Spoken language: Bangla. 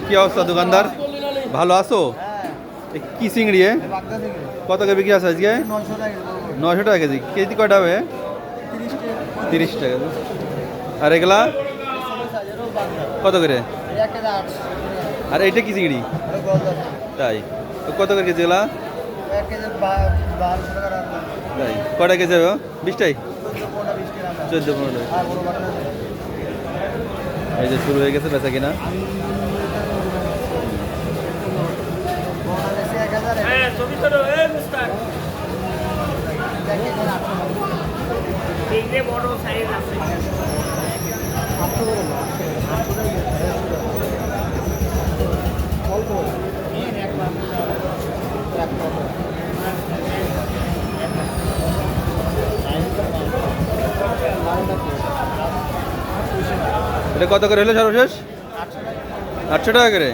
কি অবস্থা দোকানদার, ভালো আছো? এ কি চিংড়ি? কত করে বিক্রি আছে আজকে? 900 টাকা কেজি। কেজি কয়টা হবে? 30 টাকা। আর এগুলা কত করে? আর এইটা কি চিংড়ি? তাই, কত করে কেজি এগুলা? তাই, কয়টা কেজি হবে? 20টাই, 14-15। এই যে শুরু হয়ে গেছে বেচা কিনা। এটা কত করে হলো সর্বশেষ? 800 টাকা করে।